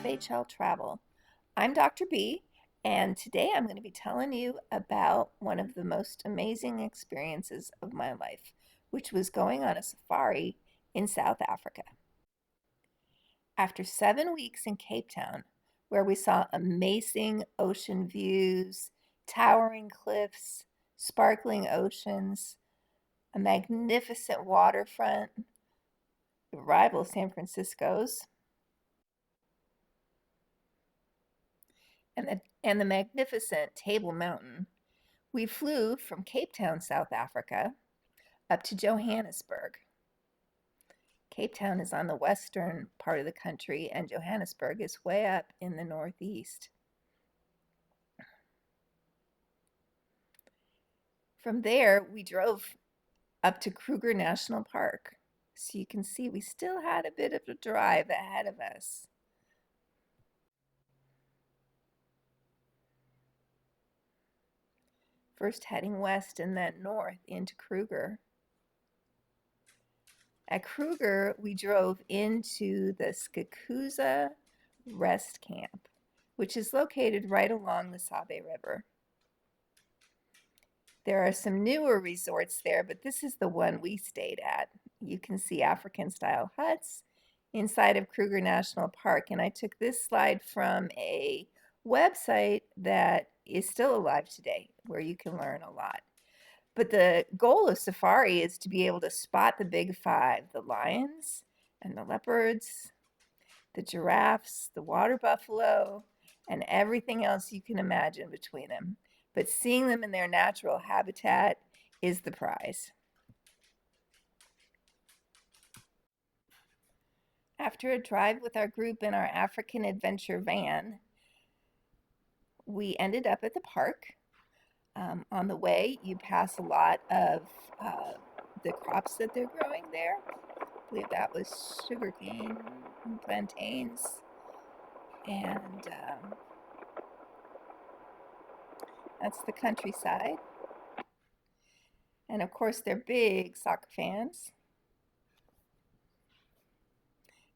FHL Travel. I'm Dr. B, and today I'm going to be telling you about one of the most amazing experiences of my life, which was going on a safari in South Africa. After 7 weeks in Cape Town, where we saw amazing ocean views, towering cliffs, sparkling oceans, a magnificent waterfront, rival San Francisco's, and the magnificent Table Mountain, we flew from Cape Town, South Africa, up to Johannesburg. Cape Town is on the western part of the country, and Johannesburg is way up in the northeast. From there, we drove up to Kruger National Park. So you can see we still had a bit of a drive ahead of us. First heading west and then north into Kruger. At Kruger, we drove into the Skakuza Rest Camp, which is located right along the Sabe River. There are some newer resorts there, but this is the one we stayed at. You can see African-style huts inside of Kruger National Park, and I took this slide from a website that is still alive today, where you can learn a lot. But the goal of safari is to be able to spot the big five: the lions and the leopards, the giraffes, the water buffalo, and everything else you can imagine between them. But seeing them in their natural habitat is the prize. After a drive with our group in our African adventure van, we ended up at the park. On the way, you pass a lot of the crops that they're growing there. I believe that was sugarcane and plantains. And that's the countryside. And of course, they're big soccer fans.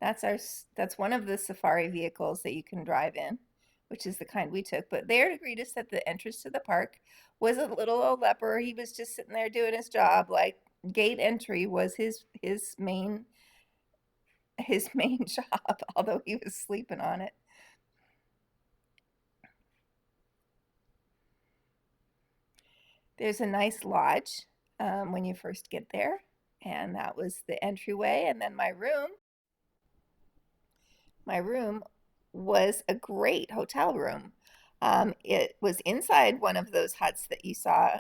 That's one of the safari vehicles that you can drive in, which is the kind we took. But there to greet us at the entrance to the park was a little old leopard. He was just sitting there doing his job. Like, gate entry was his main job, although he was sleeping on it. There's a nice lodge when you first get there, and that was the entryway. And then my room was a great hotel room. It was inside one of those huts that you saw,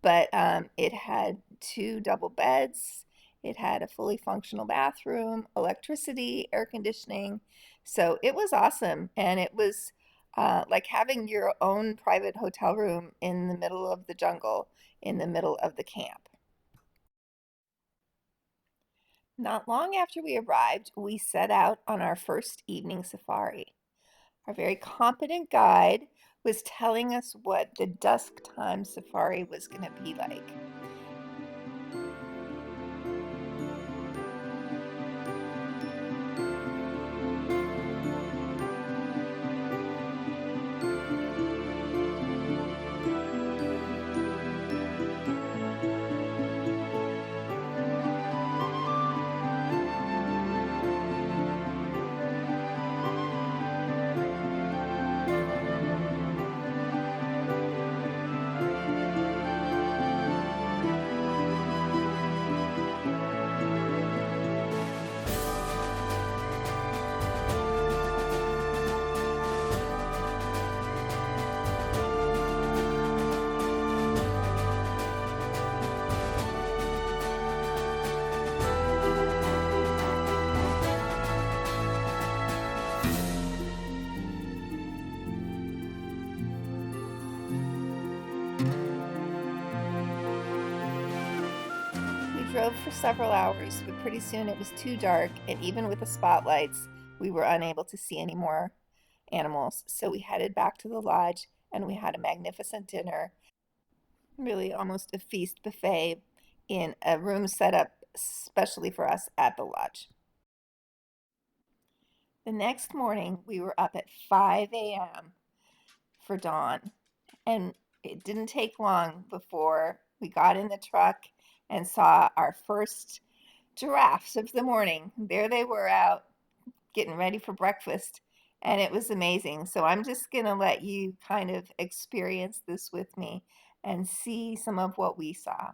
but it had two double beds. It had a fully functional bathroom, electricity, air conditioning. So it was awesome. And it was like having your own private hotel room in the middle of the jungle, in the middle of the camp. Not long after we arrived, we set out on our first evening safari. Our very competent guide was telling us what the dusk time safari was going to be like. Drove for several hours, but pretty soon it was too dark, and even with the spotlights, we were unable to see any more animals. So we headed back to the lodge, and we had a magnificent dinner, really almost a feast buffet, in a room set up specially for us at the lodge. The next morning, we were up at 5 a.m. for dawn, and it didn't take long before we got in the truck and saw our first giraffes of the morning. There they were out getting ready for breakfast, and it was amazing. So I'm just going to let you kind of experience this with me and see some of what we saw.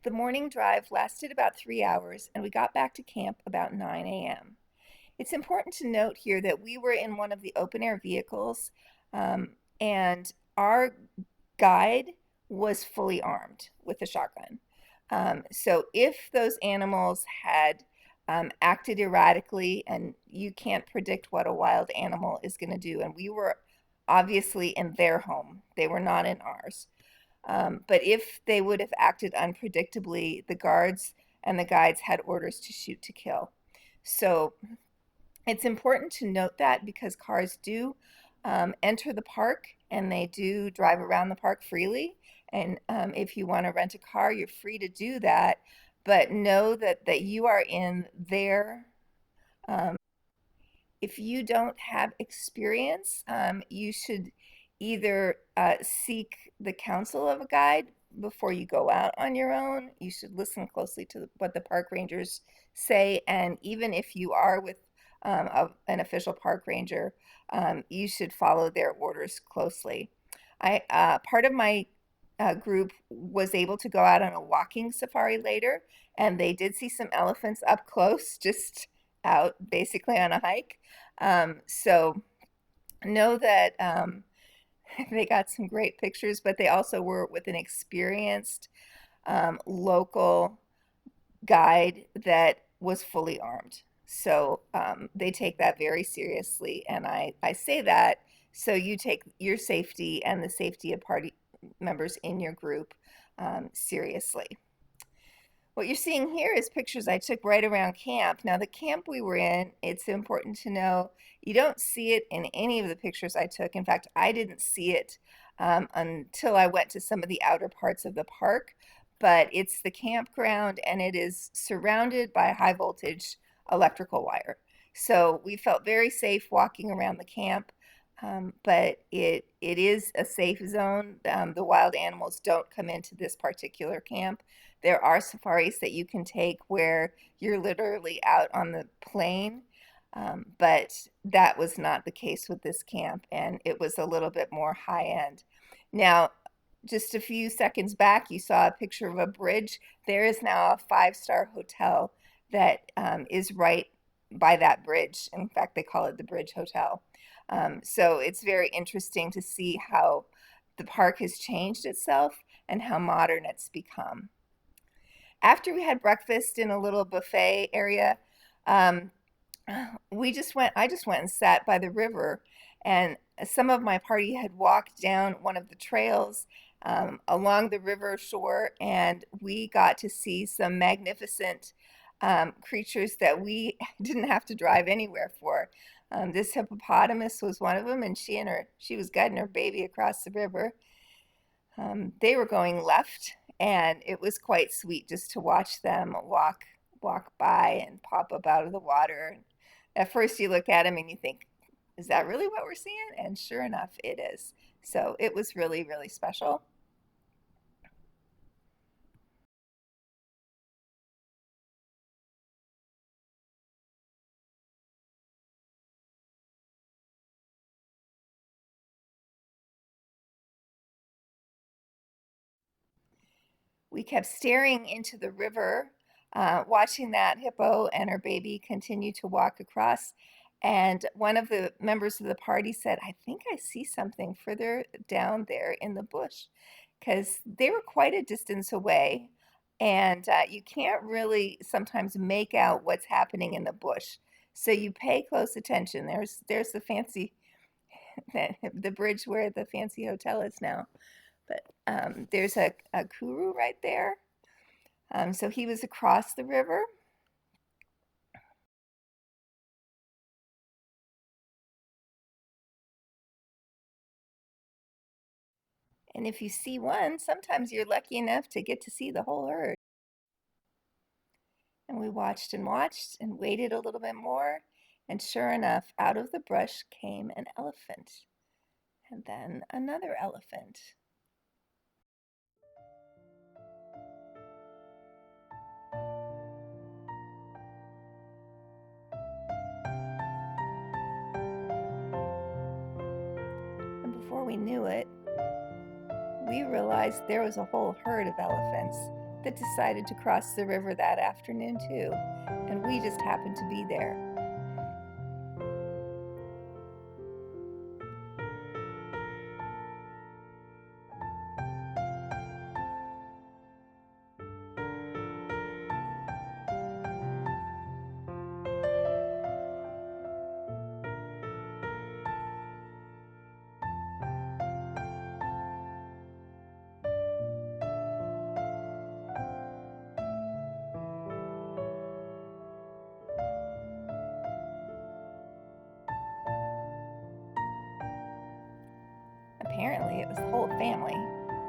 The morning drive lasted about 3 hours, and we got back to camp about 9 a.m. It's important to note here that we were in one of the open air vehicles, and our guide was fully armed with a shotgun. So if those animals had acted erratically, and you can't predict what a wild animal is going to do, and we were obviously in their home, they were not in ours. But if they would have acted unpredictably, the guards and the guides had orders to shoot to kill. So it's important to note that because cars do enter the park and they do drive around the park freely. And if you want to rent a car, you're free to do that. But know that you are in their if you don't have experience, you should either seek the counsel of a guide before you go out on your own. You should listen closely to what the park rangers say, and even if you are with an official park ranger, you should follow their orders closely. Part of my group was able to go out on a walking safari later, and they did see some elephants up close, just out basically on a hike. So know that they got some great pictures, but they also were with an experienced local guide that was fully armed. So they take that very seriously. And I say that so you take your safety and the safety of party members in your group seriously. What you're seeing here is pictures I took right around camp. Now, the camp we were in, it's important to know, you don't see it in any of the pictures I took. In fact, I didn't see it until I went to some of the outer parts of the park. But it's the campground, and it is surrounded by high voltage electrical wire. So we felt very safe walking around the camp. But it is a safe zone. The wild animals don't come into this particular camp. There are safaris that you can take where you're literally out on the plain, but that was not the case with this camp, and it was a little bit more high end. Now, just a few seconds back, you saw a picture of a bridge. There is now a five-star hotel that is right by that bridge. In fact, they call it the Bridge Hotel. So it's very interesting to see how the park has changed itself and how modern it's become. After we had breakfast in a little buffet area, um, I just went and sat by the river, and some of my party had walked down one of the trails along the river shore, and we got to see some magnificent creatures that we didn't have to drive anywhere for. This hippopotamus was one of them, and she was guiding her baby across the river. They were going left, and it was quite sweet just to watch them walk by and pop up out of the water. At first, you look at them and you think, "Is that really what we're seeing?" And sure enough, it is. So it was really, really special. We kept staring into the river, watching that hippo and her baby continue to walk across. And one of the members of the party said, "I think I see something further down there in the bush," because they were quite a distance away. And you can't really sometimes make out what's happening in the bush. So you pay close attention. There's the fancy, the bridge where the fancy hotel is now. But there's a kuru right there. So he was across the river. And if you see one, sometimes you're lucky enough to get to see the whole herd. And we watched and waited a little bit more. And sure enough, out of the brush came an elephant. And then another elephant. And before we knew it, we realized there was a whole herd of elephants that decided to cross the river that afternoon too, and we just happened to be there. Apparently, it was the whole family.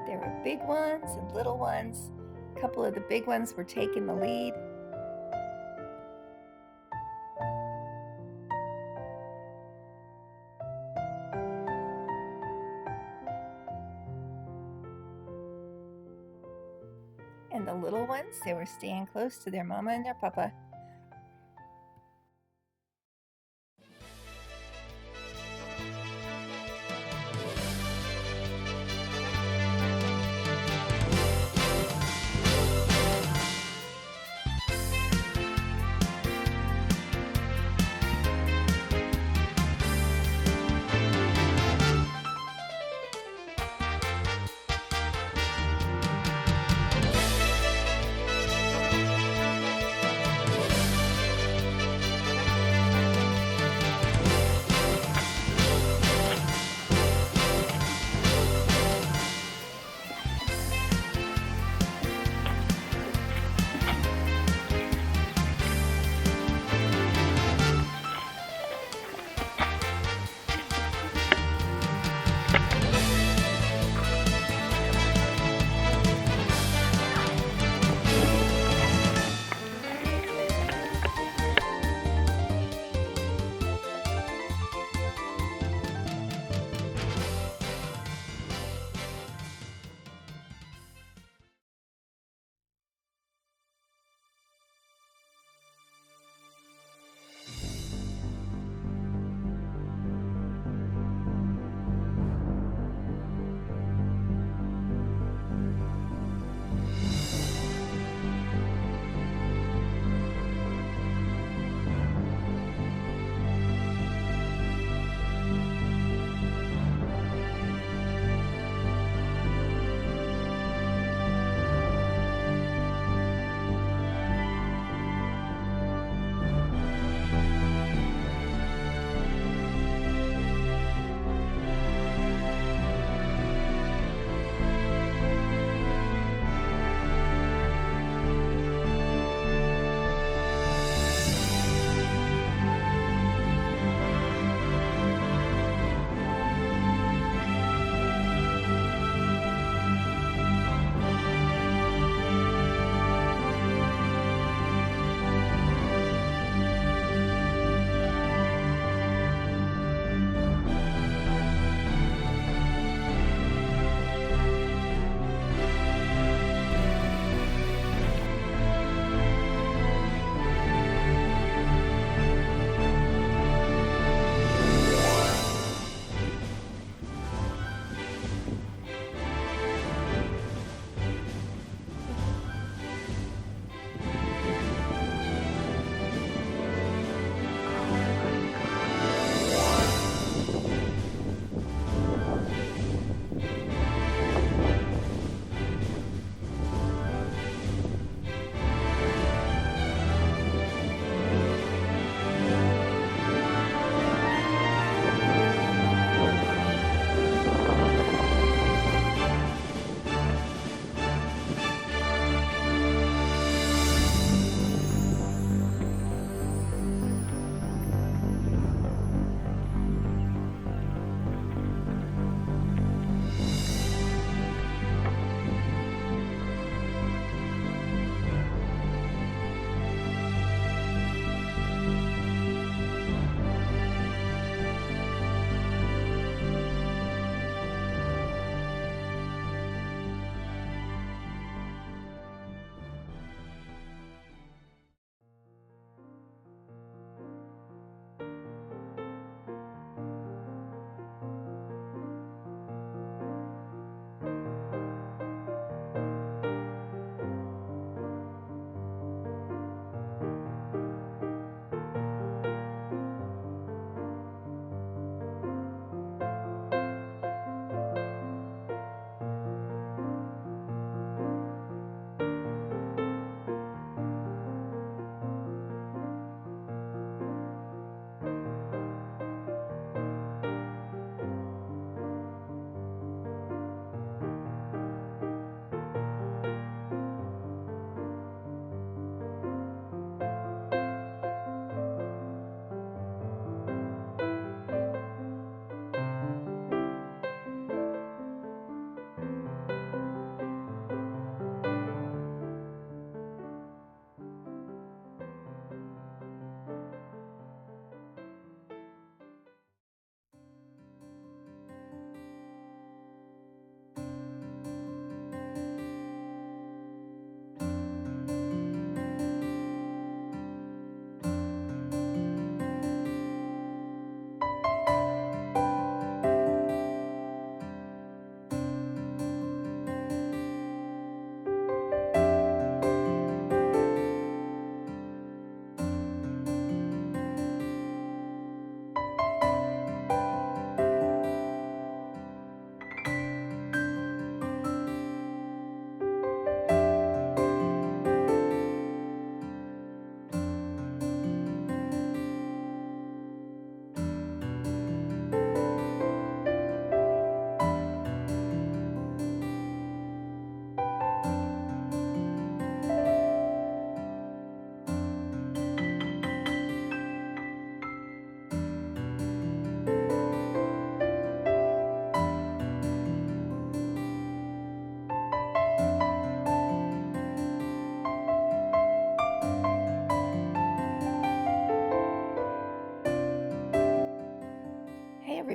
There were big ones and little ones. A couple of the big ones were taking the lead. And the little ones, they were staying close to their mama and their papa.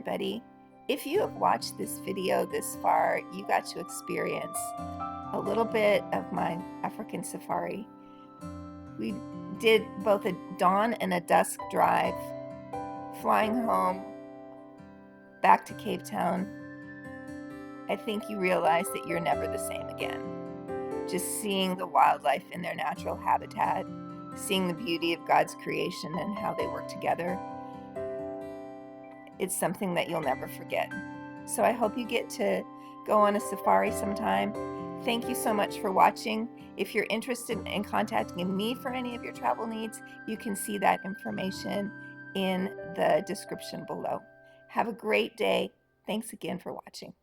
everybody. If you have watched this video this far, you got to experience a little bit of my African safari. We did both a dawn and a dusk drive, flying home back to Cape Town. I think you realize that you're never the same again. Just seeing the wildlife in their natural habitat, seeing the beauty of God's creation and how they work together, it's something that you'll never forget. So I hope you get to go on a safari sometime. Thank you so much for watching. If you're interested in contacting me for any of your travel needs, you can see that information in the description below. Have a great day. Thanks again for watching.